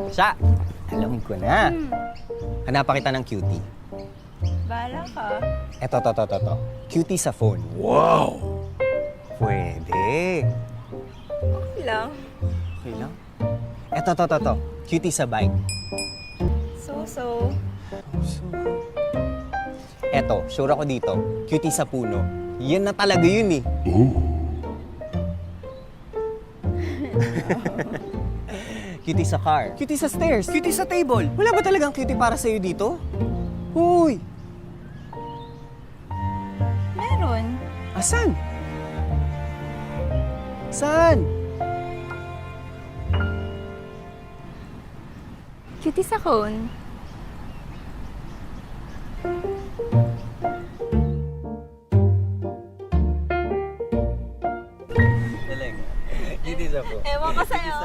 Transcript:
Siya! Alam ko na. Hanapan kita ng cutie. Bahala ka. Eto. Cutie sa phone. Wow! Pwede. Okay lang. Okay lang. Eto. Cutie sa bike. So. Eto, sure ako dito. Cutie sa puno. Yan na talaga yun eh. Cutie sa car. Cutie sa stairs. Cutie sa table. Wala ba talagang cutie para sa'yo dito? Huy! Meron. Asan? Saan? Cutie sa cone. Galing. Cutie sa phone. Ewan ko sa'yo.